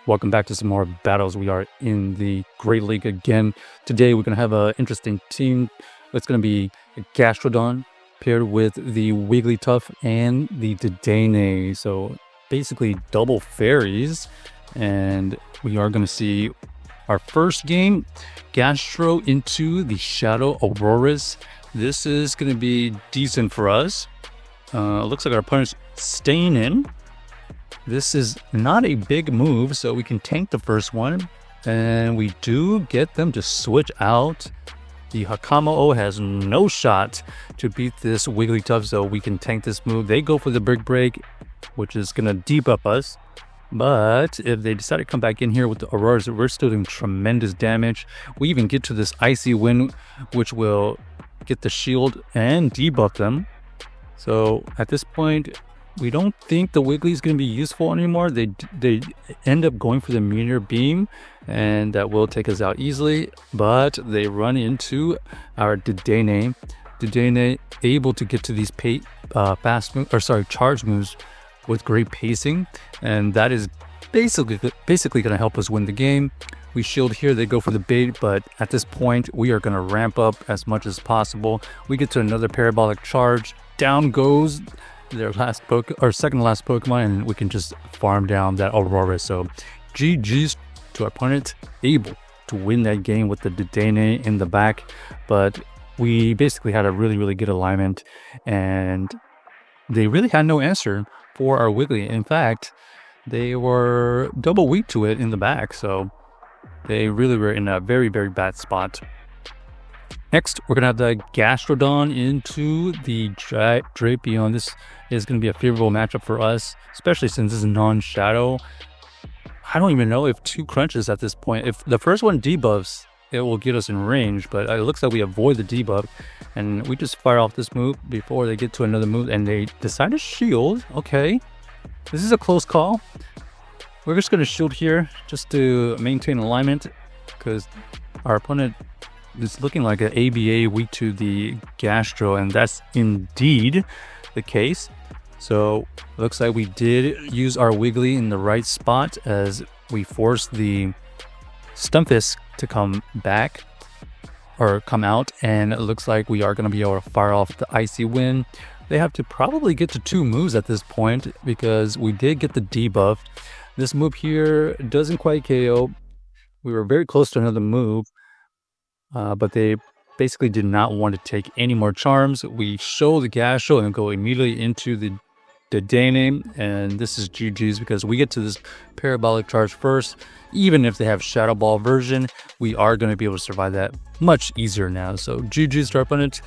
Welcome back to some more battles. We are in the Great League again. Today we're going to have an interesting team. It's going to be a Gastrodon paired with the Wigglytuff and the Dedenne. So basically double fairies. And we are going to see our first game, Gastro into the Shadow Auroras. This is going to be decent for us. Looks like our opponent's staying in. This is not a big move, so we can tank the first one. And we do get them to switch out. The Hakamo-O has no shot to beat this Wigglytuff, so we can tank this move. They go for the Brick Break, which is going to debuff us. But if they decide to come back in here with the Auroras, we're still doing tremendous damage. We even get to this Icy Wind, which will get the shield and debuff them. So at this point, we don't think the Wiggly is going to be useful anymore. They end up going for the Meteor Beam, and that will take us out easily. But they run into our Dedenne. Dedenne able to get to these charge moves with great pacing, and that is basically going to help us win the game. We shield here, they go for the bait, but at this point we are going to ramp up as much as possible. We get to another parabolic charge. Down goes their second to last Pokemon, and we can just farm down that Aurora. So GG's to our opponent, able to win that game with the Dedenne in the back. But we basically had a really good alignment, and they really had no answer for our Wiggly. In fact, they were double weak to it in the back, so they really were in a very bad spot. Next, we're going to have the Gastrodon into the Drapion. This is going to be a favorable matchup for us, especially since this is non-shadow. I don't even know if 2 crunches at this point. If the first one debuffs, it will get us in range, but it looks like we avoid the debuff, and we just fire off this move before they get to another move, and they decide to shield. Okay, this is a close call. We're just going to shield here just to maintain alignment, because our opponent is looking like an ABA weak to the Gastro, and that's indeed the case. So looks like we did use our Wiggly in the right spot as we forced the Stunfisk to come back or come out, and it looks like we are going to be able to fire off the Icy Wind. They have to probably get to 2 moves at this point because we did get the debuff. This move here doesn't quite KO. We were very close to another move, but they basically did not want to take any more charms. We show the Gastro and go immediately into the Dedenne, and this is GG's because we get to this parabolic charge first. Even if they have Shadow Ball version, we are going to be able to survive that much easier now. So GG's to our opponent.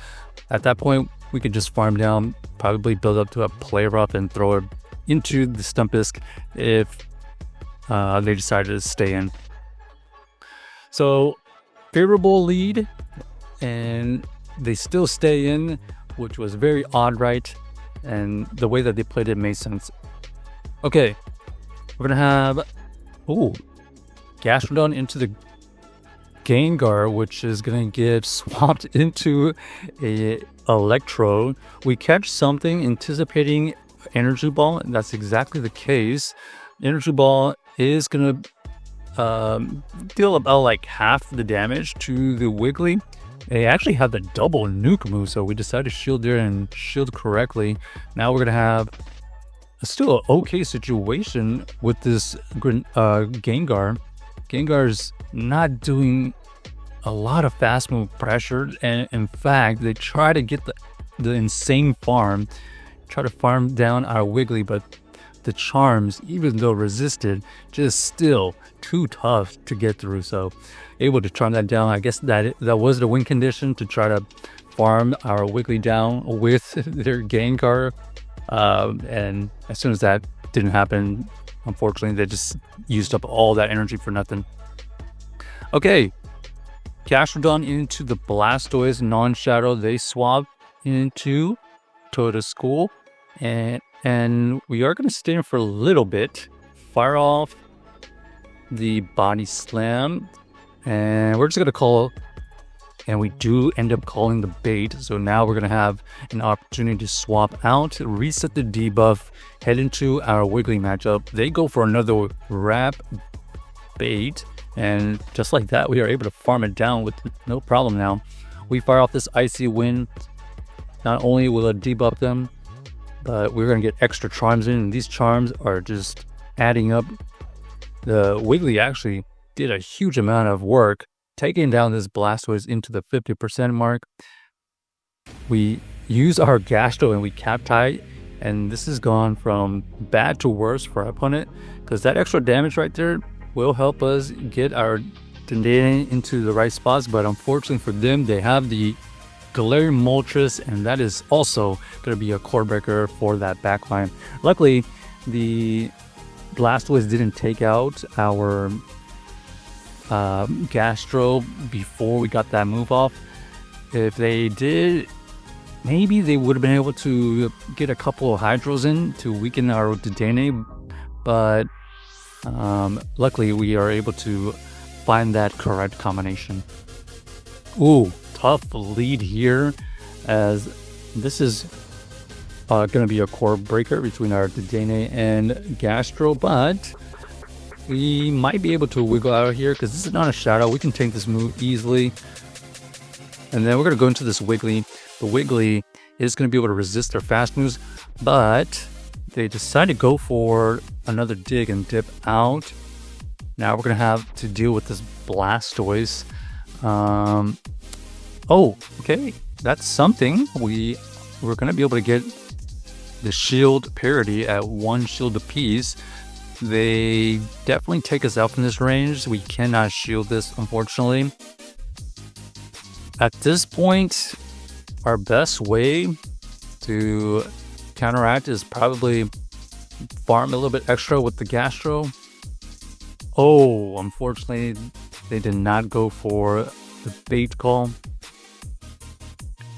At that point, we could just farm down, probably build up to a Play Rough and throw it into the Stunfisk if they decided to stay in. So favorable lead, and they still stay in, which was very odd, right? And the way that they played it made sense. Okay, we're gonna have Gastrodon into the Gengar, which is gonna get swapped into a Electro. We catch something anticipating Energy Ball, and that's exactly the case. Energy Ball is gonna deal about like half the damage to the Wiggly. They actually have the double nuke move, so we decided to shield there and shield correctly. Now we're gonna have still an okay situation with this Gengar. Gengar's not doing a lot of fast move pressure, and in fact they try to get the insane farm, try to farm down our Wiggly, but the charms, even though resisted, just still too tough to get through. So able to charm that down. I guess that was the win condition, to try to farm our Wiggly down with their Gengar. And as soon as that didn't happen, unfortunately, they just used up all that energy for nothing. Okay, Gastrodon into the Blastoise non-shadow. They swap into Totoschool, and we are going to stay in for a little bit. Fire off the Body Slam, and we're just going to call, and we do end up calling the bait. So now we're going to have an opportunity to swap out, reset the debuff, head into our Wiggly matchup. They go for another bait. And just like that, we are able to farm it down with no problem now. We fire off this Icy Wind. Not only will it debuff them, but we're going to get extra charms in. And these charms are just adding up. The Wiggly actually did a huge amount of work taking down this Blastoise into the 50% mark. We use our Gastro and we cap tie, and this has gone from bad to worse for our opponent, because that extra damage right there will help us get our Dedenne into the right spots. But unfortunately for them, they have the Galarian Moltres, and that is also going to be a core breaker for that backline. Luckily, the Blastoise didn't take out our Gastro before we got that move off. If they did, maybe they would have been able to get a couple of Hydros in to weaken our Dedenne, but luckily we are able to find that correct combination. Ooh, tough lead here, as this is going to be a core breaker between our Dedenne and Gastro, but we might be able to wiggle out here because this is not a shadow. We can take this move easily. And then we're going to go into this Wiggly. The Wiggly is going to be able to resist their fast moves, but they decide to go for another dig and dip out. Now we're going to have to deal with this Blastoise. Oh, okay. That's something. We're going to be able to get the shield parity at 1 shield apiece. They definitely take us out from this range. We cannot shield this, unfortunately. At this point, our best way to counteract is probably farm a little bit extra with the Gastro. Oh, unfortunately, they did not go for the bait call.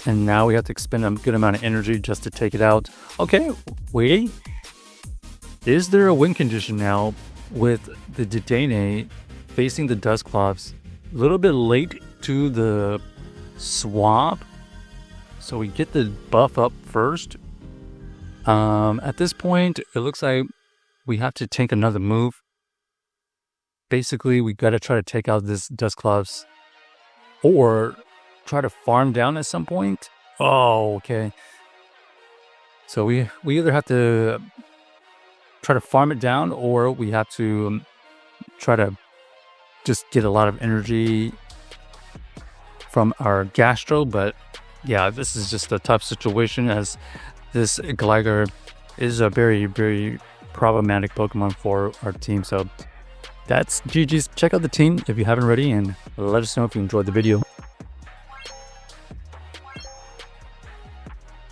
And now we have to expend a good amount of energy just to take it out. Okay, wait. Is there a win condition now with the Dedenne facing the Dusclops? A little bit late to the swap, so we get the buff up first. At this point, it looks like we have to take another move. Basically, we got to try to take out this Dusclops or try to farm down at some point. Oh, okay. So we either have to try to farm it down, or we have to try to just get a lot of energy from our Gastro. But yeah, this is just a tough situation, as this Gligar is a very, very problematic Pokemon for our team. So that's GG's. Check out the team if you haven't already, and let us know if you enjoyed the video.